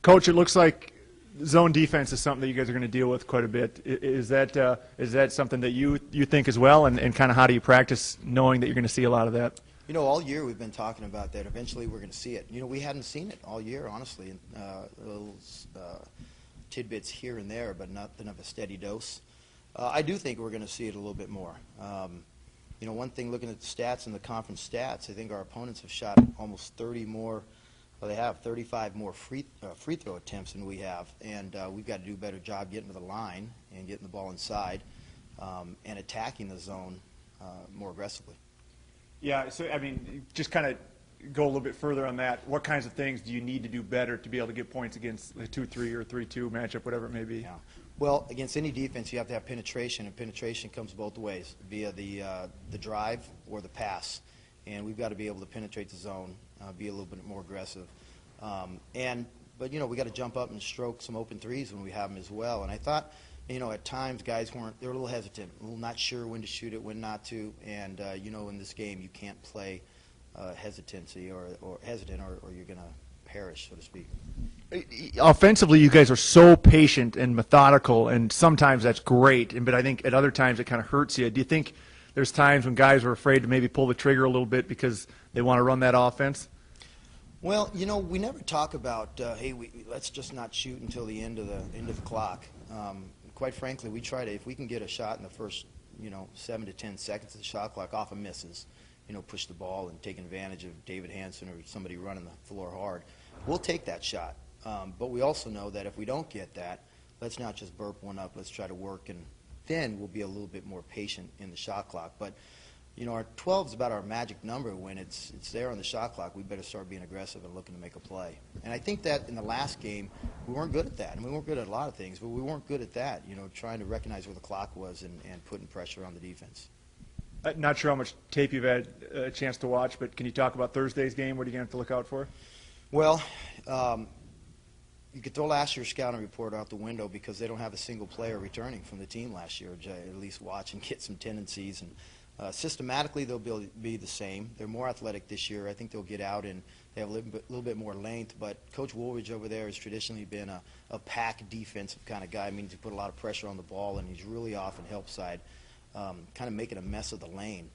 Coach, it looks like zone defense is something that you guys are going to deal with quite a bit. Is that something that you think as well, and kind of how do you practice knowing that you're going to see a lot of that? You know, all year we've been talking about that. Eventually we're going to see it. You know, we hadn't seen it all year, honestly. Little tidbits here and there, but nothing of a steady dose. I do think we're going to see it a little bit more. You know, one thing, looking at the stats and the conference stats, I think our opponents have shot almost 30 more. Well, they have 35 more free throw attempts than we have, and we've got to do a better job getting to the line and getting the ball inside and attacking the zone more aggressively. Yeah, so I mean, just kind of go a little bit further on that. What kinds of things do you need to do better to be able to get points against a 2-3 or 3-2 matchup, whatever it may be? Yeah. Well, against any defense, you have to have penetration, and penetration comes both ways, via the drive or the pass. And we've got to be able to penetrate the zone, be a little bit more aggressive. But, you know, we got to jump up and stroke some open threes when we have them as well. And I thought, you know, at times guys they were a little hesitant, a little not sure when to shoot it, when not to. And, you know, in this game you can't play hesitancy or hesitant or you're going to perish, so to speak. Offensively, you guys are so patient and methodical, and sometimes that's great. But I think at other times it kind of hurts you. Do you think there's times when guys are afraid to maybe pull the trigger a little bit because they want to run that offense? Well, you know, we never talk about, hey, let's just not shoot until the end of the clock. Quite frankly, we try to, if we can get a shot in the first, you know, 7 to 10 seconds of the shot clock off of misses, you know, push the ball and take advantage of David Hanson or somebody running the floor hard, we'll take that shot. But we also know that if we don't get that, let's not just burp one up. Let's try to work, and then we'll be a little bit more patient in the shot clock. But, you know, our 12 is about our magic number. When it's there on the shot clock, we better start being aggressive and looking to make a play. And I think that in the last game, we weren't good at that. And we weren't good at a lot of things, but we weren't good at that, you know, trying to recognize where the clock was and putting pressure on the defense. Not sure how much tape you've had a chance to watch, but can you talk about Thursday's game? What are you going to have to look out for? Well, you could throw last year's scouting report out the window because they don't have a single player returning from the team last year. At least watch and get some tendencies. And systematically, they'll be the same. They're more athletic this year. I think they'll get out and they have a little bit more length. But Coach Woolridge over there has traditionally been a pack defensive kind of guy. I mean, he put a lot of pressure on the ball, and he's really off in help side, kind of making a mess of the lane.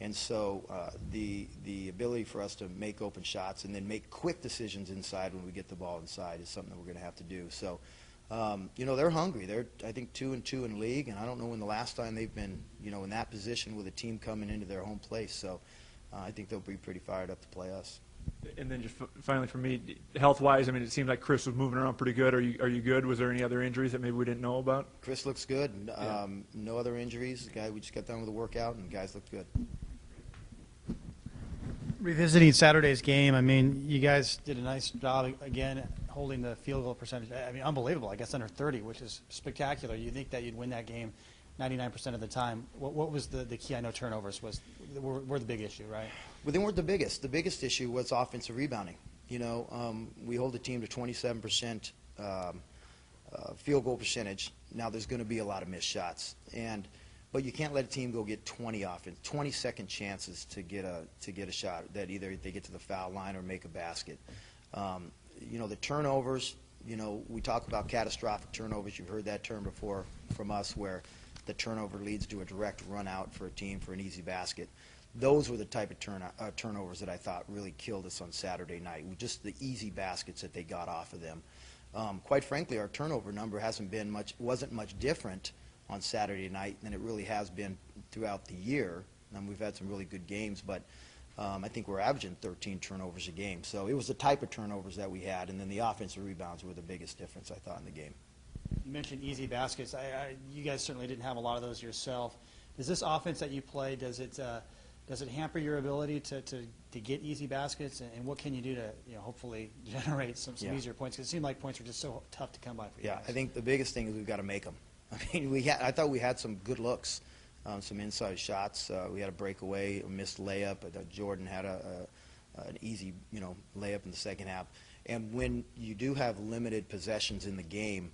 And so the ability for us to make open shots and then make quick decisions inside when we get the ball inside is something that we're going to have to do. So, you know, they're hungry. They're, I think, 2-2 in league, and I don't know when the last time they've been, you know, in that position with a team coming into their home place. So I think they'll be pretty fired up to play us. And then just finally for me, health-wise, I mean, it seemed like Chris was moving around pretty good. Are you good? Was there any other injuries that maybe we didn't know about? Chris looks good. Yeah. No other injuries. The guy, we just got done with a workout, and guys looked good. Revisiting Saturday's game, I mean, you guys did a nice job again holding the field goal percentage. I mean, unbelievable. I guess under 30, which is spectacular. You think that you'd win that game 99% of the time. What was the key? I know turnovers were the big issue, right? Well, they weren't the biggest. The biggest issue was offensive rebounding. You know, we hold the team to 27% field goal percentage. Now there's going to be a lot of missed shots, but you can't let a team go get 20-second chances to get a shot that either they get to the foul line or make a basket. You know, the turnovers. You know, we talk about catastrophic turnovers. You've heard that term before from us, where the turnover leads to a direct run out for a team for an easy basket. Those were the type of turnovers that I thought really killed us on Saturday night, with just the easy baskets that they got off of them. Quite frankly, our turnover number wasn't much different on Saturday night than it really has been throughout the year. We've had some really good games, but I think we're averaging 13 turnovers a game. So it was the type of turnovers that we had, and then the offensive rebounds were the biggest difference, I thought, in the game. You mentioned easy baskets. You guys certainly didn't have a lot of those yourself. Does this offense that you play, does it hamper your ability to get easy baskets, and what can you do to, you know, hopefully generate some easier points? Because it seemed like points were just so tough to come by for you guys. I think the biggest thing is we've got to make them. I mean, I thought we had some good looks, some inside shots. We had a breakaway, a missed layup. Jordan had an easy, you know, layup in the second half. And when you do have limited possessions in the game,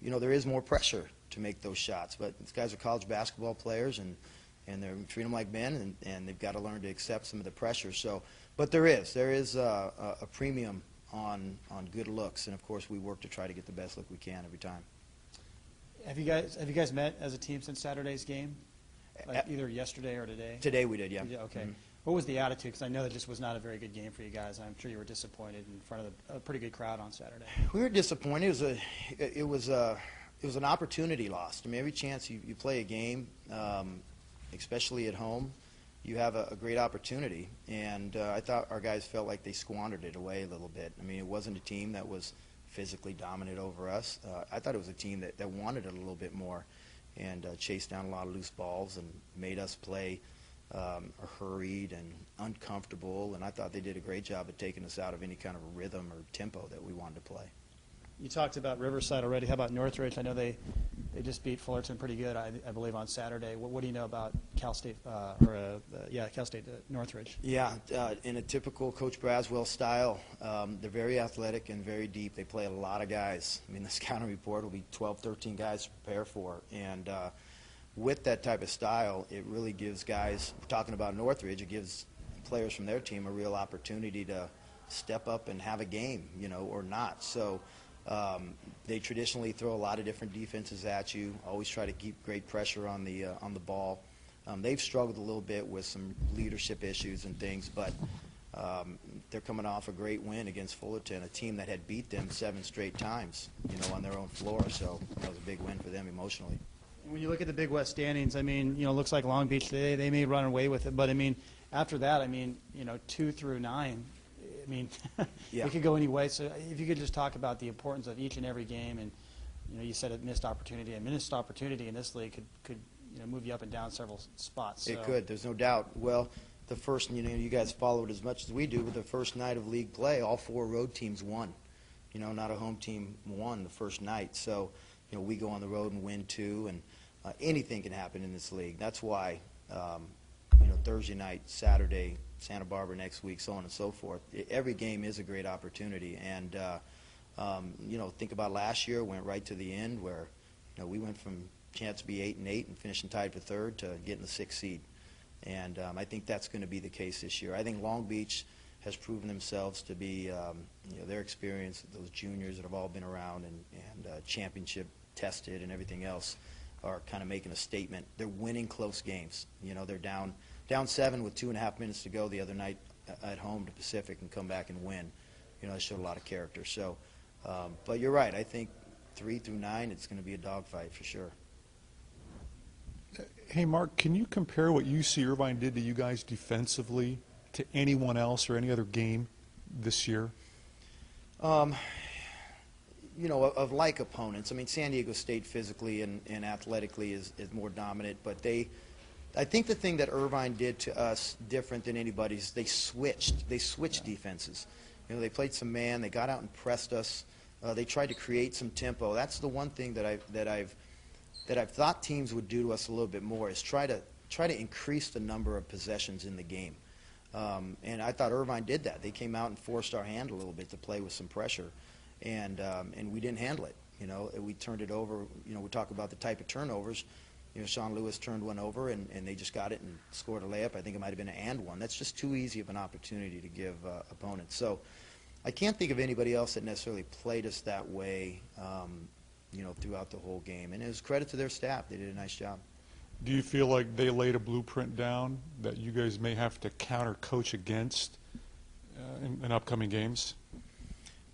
you know, there is more pressure to make those shots. But these guys are college basketball players, and they're treat them like men, and they've got to learn to accept some of the pressure. So, but there is a premium on good looks, and of course we work to try to get the best look we can every time. Have you guys met as a team since Saturday's game, like either yesterday or today? Today we did, yeah. Okay. Mhm. What was the attitude? Because I know that just was not a very good game for you guys. I'm sure you were disappointed in front of a pretty good crowd on Saturday. We were disappointed. It was an opportunity lost. I mean, every chance you play a game, especially at home, you have a great opportunity. And I thought our guys felt like they squandered it away a little bit. I mean, it wasn't a team that was physically dominant over us. I thought it was a team that wanted it a little bit more and chased down a lot of loose balls and made us play hurried and uncomfortable, and I thought they did a great job of taking us out of any kind of a rhythm or tempo that we wanted to play. You talked about Riverside already. How about Northridge? I know they just beat Fullerton pretty good, I believe, on Saturday. What do you know about Cal State, Cal State Northridge? Yeah, in a typical Coach Braswell style, they're very athletic and very deep. They play a lot of guys. I mean, the scouting report will be 12, 13 guys to prepare for, and with that type of style, it really gives guys, we're talking about Northridge, it gives players from their team a real opportunity to step up and have a game, or not. So they traditionally throw a lot of different defenses at you, always try to keep great pressure on the ball. They've struggled a little bit with some leadership issues and things, but they're coming off a great win against Fullerton, a team that had beat them 7 straight times, on their own floor. So that was a big win for them emotionally. When you look at the Big West standings, I mean, looks like Long Beach, they may run away with it. But, I mean, after that, 2 through 9, Yeah. it could go any way. So if you could just talk about the importance of each and every game. And, you said a missed opportunity. A missed opportunity in this league could move you up and down several spots. So. It could. There's no doubt. Well, the first, you guys followed as much as we do, but the first night of league play, all 4 road teams won. Not a home team won the first night. So, we go on the road and win 2, and anything can happen in this league. That's why, Thursday night, Saturday, Santa Barbara next week, so on and so forth. Every game is a great opportunity. And, think about last year, went right to the end where, we went from chance to be 8-8 and finishing tied for 3rd to getting the 6th seed. And I think that's going to be the case this year. I think Long Beach has proven themselves to be, their experience, those juniors that have all been around and championship tested and everything else, are kind of making a statement. They're winning close games. They're down 7 with 2.5 minutes to go the other night at home to Pacific and come back and win. That showed a lot of character. So, but you're right. I think 3 through 9, it's going to be a dogfight for sure. Hey, Mark, can you compare what you see Irvine did to you guys defensively to anyone else or any other game this year? Of like opponents. I mean, San Diego State physically and athletically is more dominant, but I think the thing that Irvine did to us different than anybody's, they switched defenses. They played some man, they got out and pressed us. They tried to create some tempo. That's the one thing that I've thought teams would do to us a little bit more, is try to increase the number of possessions in the game. And I thought Irvine did that. They came out and forced our hand a little bit to play with some pressure. And we didn't handle it. We turned it over. We talk about the type of turnovers. Sean Lewis turned one over, and they just got it and scored a layup. I think it might have been an and one. That's just too easy of an opportunity to give opponents. So I can't think of anybody else that necessarily played us that way, throughout the whole game. And it was credit to their staff. They did a nice job. Do you feel like they laid a blueprint down that you guys may have to counter-coach against in upcoming games?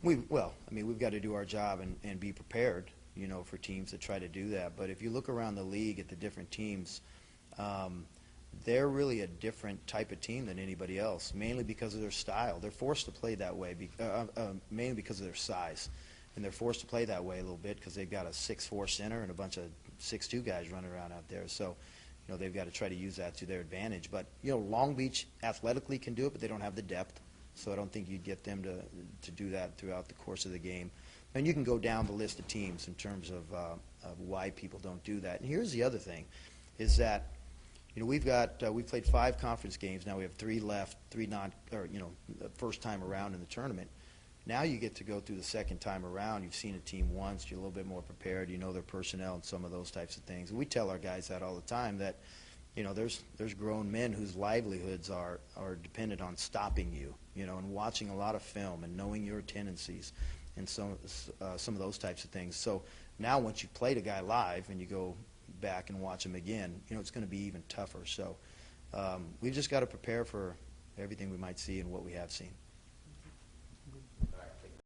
We've got to do our job and be prepared, for teams that try to do that. But if you look around the league at the different teams, they're really a different type of team than anybody else, mainly because of their style. They're forced to play that way, mainly because of their size. And they're forced to play that way a little bit because they've got a 6'4" center and a bunch of 6'2" guys running around out there. So, they've got to try to use that to their advantage. But, Long Beach athletically can do it, but they don't have the depth. So I don't think you'd get them to do that throughout the course of the game. And you can go down the list of teams in terms of why people don't do that. And here's the other thing, is that we've played 5 conference games now. We have 3 left, 3 first time around in the tournament. Now you get to go through the second time around. You've seen a team once. You're a little bit more prepared. You know their personnel and some of those types of things. And we tell our guys that all the time, that you know, there's grown men whose livelihoods are dependent on stopping you, you know, and watching a lot of film and knowing your tendencies and some of those types of things. So now once you played a guy live and you go back and watch him again, you know, it's going to be even tougher. So we've just got to prepare for everything we might see and what we have seen.